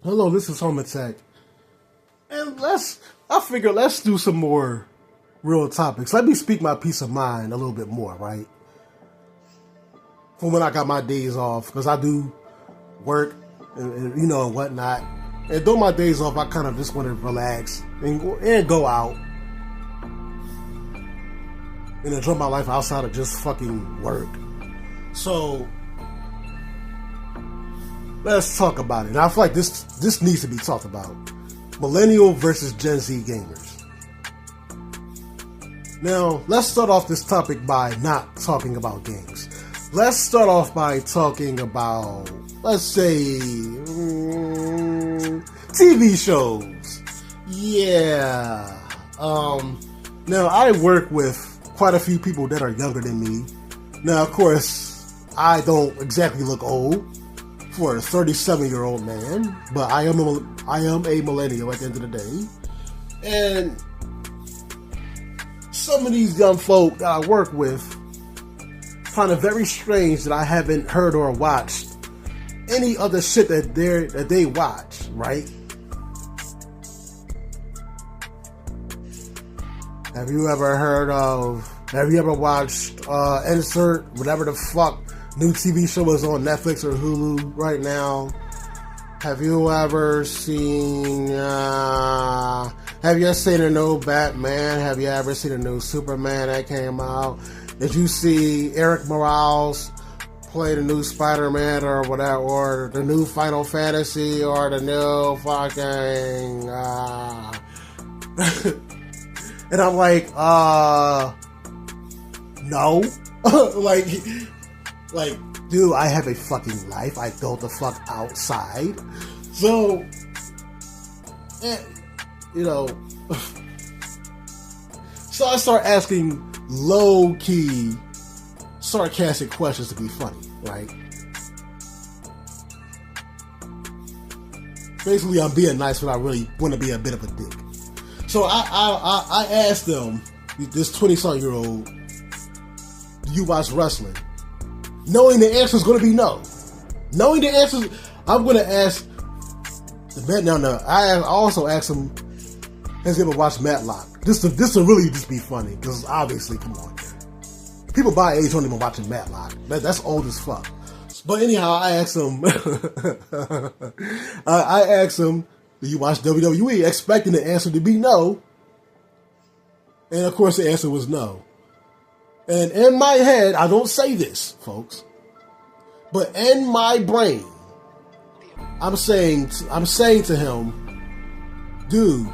Hello, this is Home Attack. And I figure let's do some more real topics. Let me speak my peace of mind a little bit more, right? From when I got my days off, because I do work and whatnot. And during my days off, I kind of just want to relax and go out and enjoy my life outside of just fucking work. So let's talk about it. And I feel like this needs to be talked about. Millennial versus Gen Z gamers. Now, let's start off this topic by not talking about games. Let's start off by talking about, let's say, TV shows. Yeah. Now, I work with quite a few people that are younger than me. Now, of course, I don't exactly look old for a 37-year-old man, but I am a millennial at the end of the day. And some of these young folk that I work with find it very strange that I haven't heard or watched any other shit that they watch, right? Have you ever watched insert whatever the fuck new TV show is on Netflix or Hulu right now? Have you ever seen a new Batman? Have you ever seen a new Superman that came out? Did you see Eric Morales play the new Spider-Man or whatever, or the new Final Fantasy, or the new fucking and I'm like, no. like, dude, I have a fucking life. I go the fuck outside. So, so I start asking low-key, sarcastic questions to be funny, right? Basically, I'm being nice when I really want to be a bit of a dick. So I asked them, this 20-something-year-old, do you watch wrestling? Knowing the answer is going to be no. Knowing the answer, I'm going to ask the man. No. I also asked him, has he ever watched Matlock? This to really just be funny, because obviously, come on, people my age don't even watching Matlock. That's old as fuck. But anyhow, I asked him. I asked him, do you watch WWE? Expecting the answer to be no, and of course the answer was no. And in my head, I don't say this, folks, but in my brain, I'm saying to him, dude,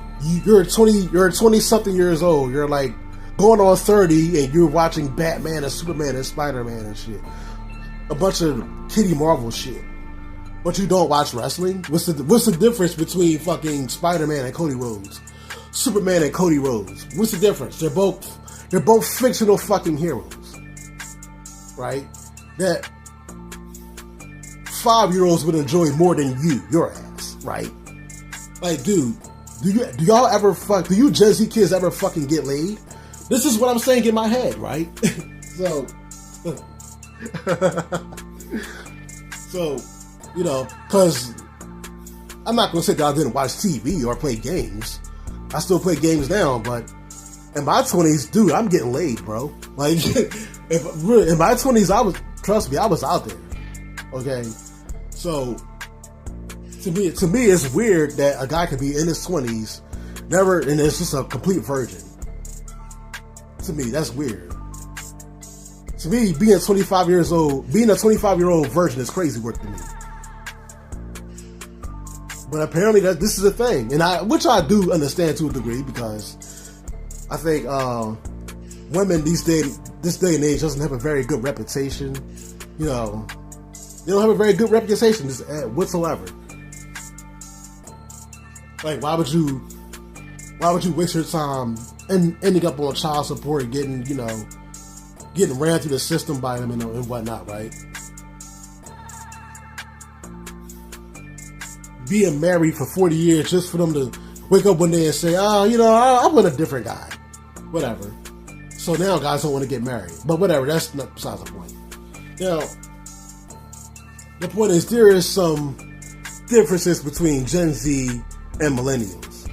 you're 20 something years old. You're like going on 30, and you're watching Batman and Superman and Spider-Man and shit, a bunch of kiddie Marvel shit. But you don't watch wrestling? What's the difference between fucking Spider-Man and Cody Rhodes, Superman and Cody Rhodes? What's the difference? They're both fictional fucking heroes, right? That 5-year-olds would enjoy more than your ass, right? Like, dude, do you Gen Z kids ever fucking get laid? This is what I'm saying in my head, right? So, because I'm not going to say that I didn't watch TV or play games. I still play games now, but in my 20s, dude, I'm getting laid, bro. Like, in my 20s, I was out there. Okay, so to me, it's weird that a guy could be in his 20s, and it's just a complete virgin. To me, that's weird. To me, being a 25-year-old virgin is crazy work to me. But apparently, this is a thing, which I do understand to a degree, because I think women this day and age doesn't have a very good reputation. They don't have a very good reputation whatsoever. Like, why would you waste your time ending up on child support and getting ran through the system by them and whatnot, right? Being married for 40 years just for them to wake up one day and say, I want a different guy. Whatever. So now guys don't want to get married. But whatever, that's not besides the point. Now, the point is, there is some differences between Gen Z and millennials,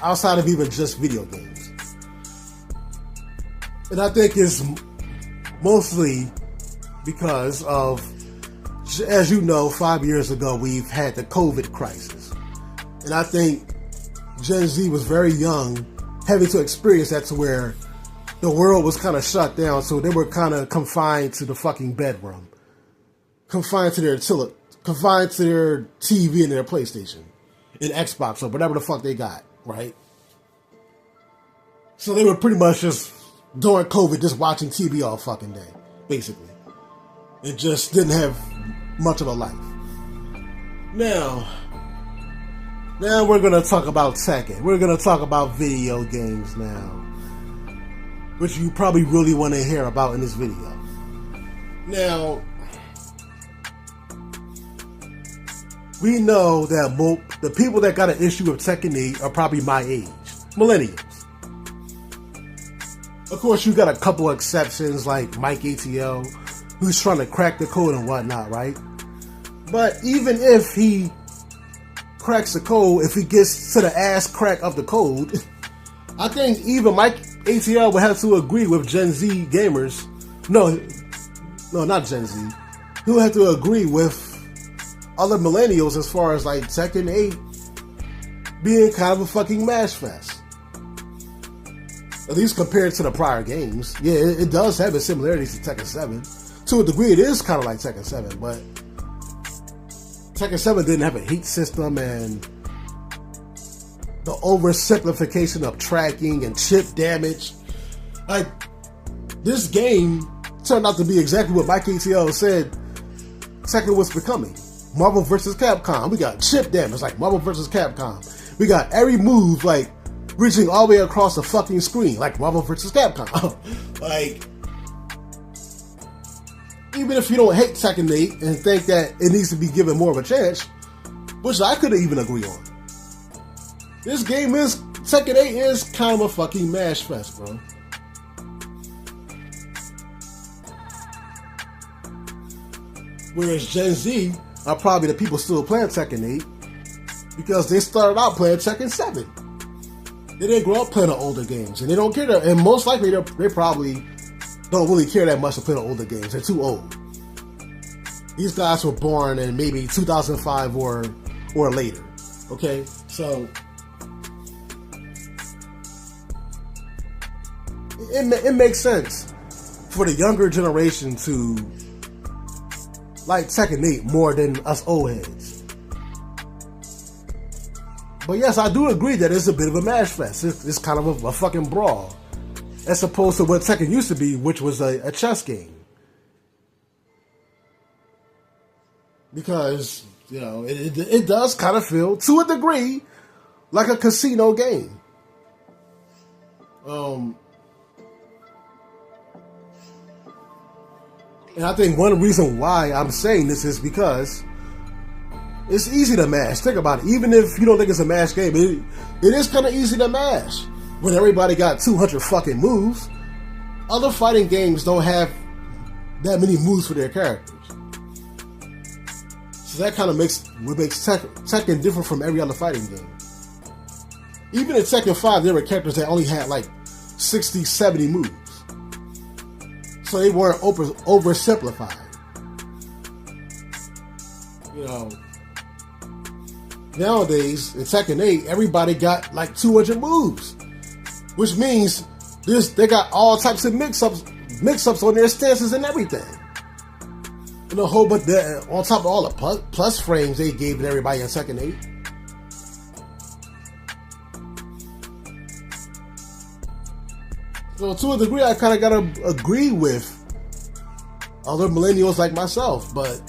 outside of even just video games. And I think it's mostly because of, as you know, 5 years ago, we've had the COVID crisis. And I think Gen Z was very young, having to experience that, to where the world was kind of shut down. So they were kind of confined to the fucking bedroom, confined to their TV and their PlayStation and Xbox or whatever the fuck they got, right? So they were pretty much just, during COVID, just watching TV all fucking day, basically. It just didn't have much of a life. Now we're going to talk about tech. We're going to talk about video games now, which you probably really want to hear about in this video. Now, we know that the people that got an issue with Tekken 8 are probably my age, millennials. Of course, you got a couple of exceptions like Mike ATL, who's trying to crack the code and whatnot, right? But even if he cracks the code, if he gets to the ass crack of the code, I think even Mike ATL would have to agree with Gen Z gamers. No, not Gen Z. He would have to agree with other millennials as far as like Tekken 8 being kind of a fucking mash fest. At least compared to the prior games. Yeah, it does have its similarities to Tekken 7. To a degree, it is kind of like Tekken 7, but Tekken 7 didn't have a heat system, and the oversimplification of tracking and chip damage. Like, this game turned out to be exactly what Mike ATL said Tekken was becoming. Marvel vs. Capcom. We got chip damage like Marvel vs. Capcom. We got every move like reaching all the way across the fucking screen like Marvel vs. Capcom. Like, even if you don't hate Tekken 8 and think that it needs to be given more of a chance, which I could even agree on, this game is, Tekken 8 is kind of a fucking mash fest, bro. Whereas Gen Z are probably the people still playing Tekken 8 because they started out playing Tekken 7. They didn't grow up playing the older games, and they don't care that, and most likely they probably don't really care that much to play the older games. They're too old. These guys were born in maybe 2005 or later. Okay, so it makes sense for the younger generation to like Tekken 8 more than us old heads. But yes, I do agree that it's a bit of a mash fest. It's kind of a fucking brawl, as opposed to what Tekken used to be, which was a chess game. Because, you know, it does kind of feel, to a degree, like a casino game. And I think one reason why I'm saying this is because it's easy to mash. Think about it. Even if you don't think it's a mash game, it is kind of easy to mash. When everybody got 200 fucking moves, other fighting games don't have that many moves for their characters. So that kind of makes Tekken different from every other fighting game. Even in Tekken 5, there were characters that only had like 60, 70 moves. So they weren't oversimplified. You know, nowadays in Tekken 8, everybody got like 200 moves, which means they got all types of mix-ups on their stances and everything. And a whole bunch on top of all the plus frames they gave everybody in Tekken 8. So to a degree, I kind of gotta agree with other millennials like myself, but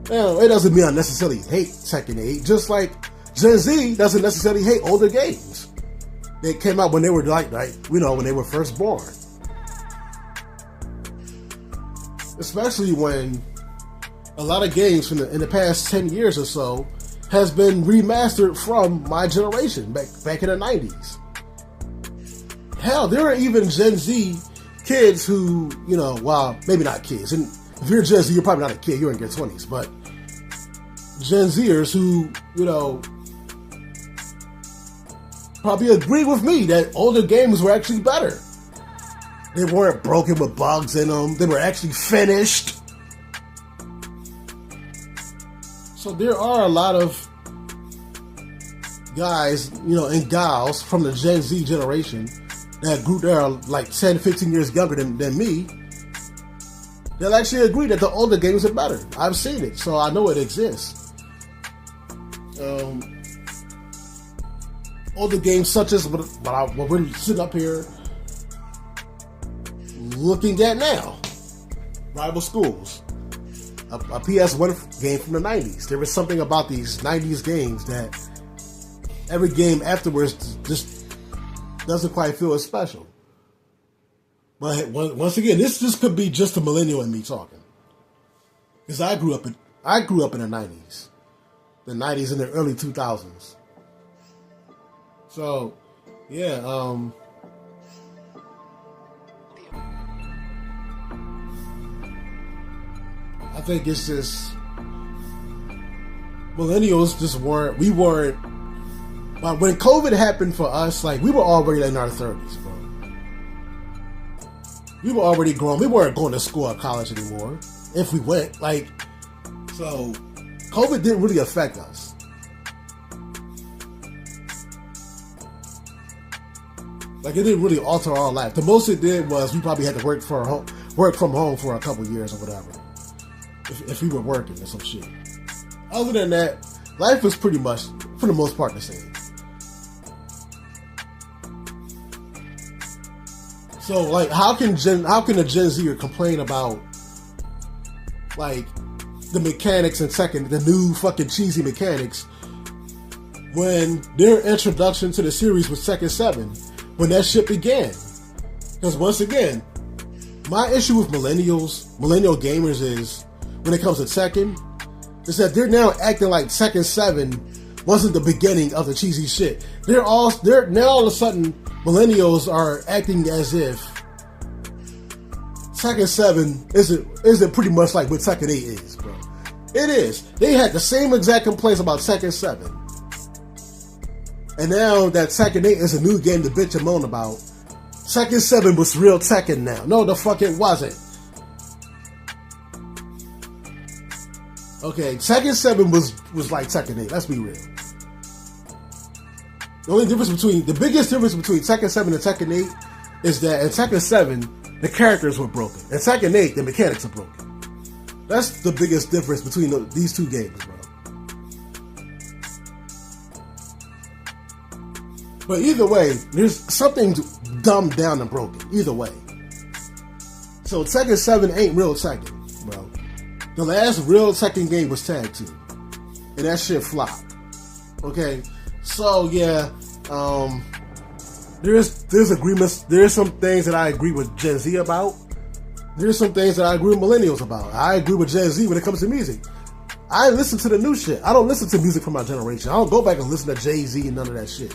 you know, it doesn't mean I necessarily hate Tekken 8. Just like Gen Z doesn't necessarily hate older games. They came out when they were like you know, when they were first born. Especially when a lot of games in the past 10 years or so has been remastered from my generation back in the 90s. Hell, there are even Gen Z kids who, you know, well, maybe not kids, and if you're Gen Z, you're probably not a kid, you're in your 20s, but Gen Zers who, probably agree with me that older games were actually better. They weren't broken with bugs in them. They were actually finished. So there are a lot of guys, and gals from the Gen Z generation that grew there are like 10, 15 years younger than me. They'll actually agree that the older games are better. I've seen it, so I know it exists. Older games such as what we're sitting up here looking at now. Rival Schools. A PS1 game from the 90s. There was something about these 90s games that every game afterwards just doesn't quite feel as special. But once again, this could be just a millennial in me talking. Because I grew up in the 90s. The 90s and the early 2000s. So, yeah, I think it's just millennials we weren't, but when COVID happened for us, like, we were already in our 30s, bro. We were already grown. We weren't going to school or college anymore. If we went, so COVID didn't really affect us. Like, it didn't really alter our life. The most it did was we probably had to work from home for a couple years or whatever. If we were working or some shit. Other than that, life was pretty much, for the most part, the same. So, like, how can a Gen Zer complain about, like, the mechanics and the new fucking cheesy mechanics when their introduction to the series was Tekken 7, when that shit began? Because once again, my issue with millennial gamers is, when it comes to Tekken, is that they're now acting like Tekken 7 wasn't the beginning of the cheesy shit. They're now all of a sudden, millennials are acting as if Tekken 7 isn't pretty much like what Tekken 8 is, bro. It is. They had the same exact complaints about Tekken 7. And now that Tekken 8 is a new game to bitch and moan about, Tekken 7 was real Tekken now. No, the fuck it wasn't. Okay, Tekken 7 was like Tekken 8, let's be real. The biggest difference between Tekken 7 and Tekken 8 is that in Tekken 7, the characters were broken. In Tekken 8, the mechanics are broken. That's the biggest difference between these two games, bro. But either way, there's something dumbed down and broken. Either way. So Tekken 7 ain't real Tekken, bro. The last real Tekken game was Tag Team. And that shit flopped. Okay? So, yeah. There's agreements. There's some things that I agree with Gen Z about. There's some things that I agree with millennials about. I agree with Gen Z when it comes to music. I listen to the new shit. I don't listen to music from my generation. I don't go back and listen to Jay-Z and none of that shit.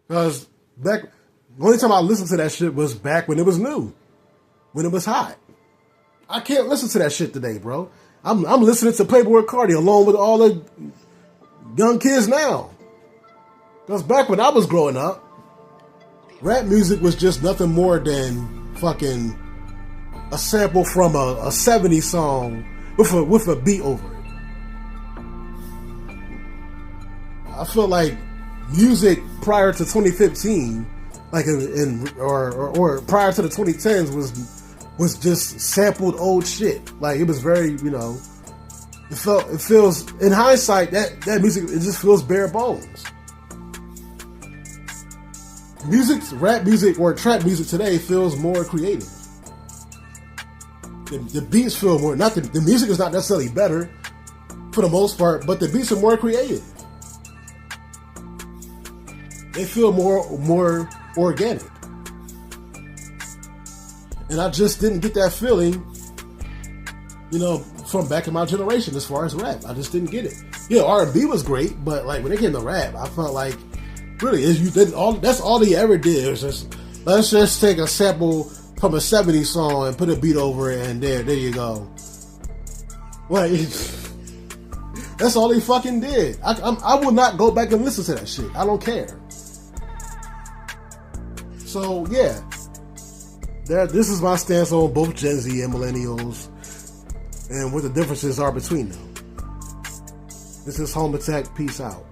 Because the only time I listened to that shit was back when it was new. When it was hot. I can't listen to that shit today, bro. I'm listening to Playboy Cardi along with all the young kids now. Because back when I was growing up, rap music was just nothing more than fucking a sample from a 70s song with a beat over it. I feel like music prior to 2015, like or prior to the 2010s, was just sampled old shit. Like, it was very, it feels, in hindsight, that music, it just feels bare bones. Rap music or trap music today feels more creative. The beats feel more, the music is not necessarily better for the most part, but the beats are more creative. They feel more organic. And I just didn't get that feeling, from back in my generation as far as rap. I just didn't get it. Yeah, R&B was great, but like when it came to rap, I felt like, really, that's all they ever did. Was just, let's just take a sample from a 70s song and put a beat over it, and there you go. Like, that's all they fucking did. I will not go back and listen to that shit. I don't care. So yeah, this is my stance on both Gen Z and millennials, and what the differences are between them. This is Home Attack. Peace out.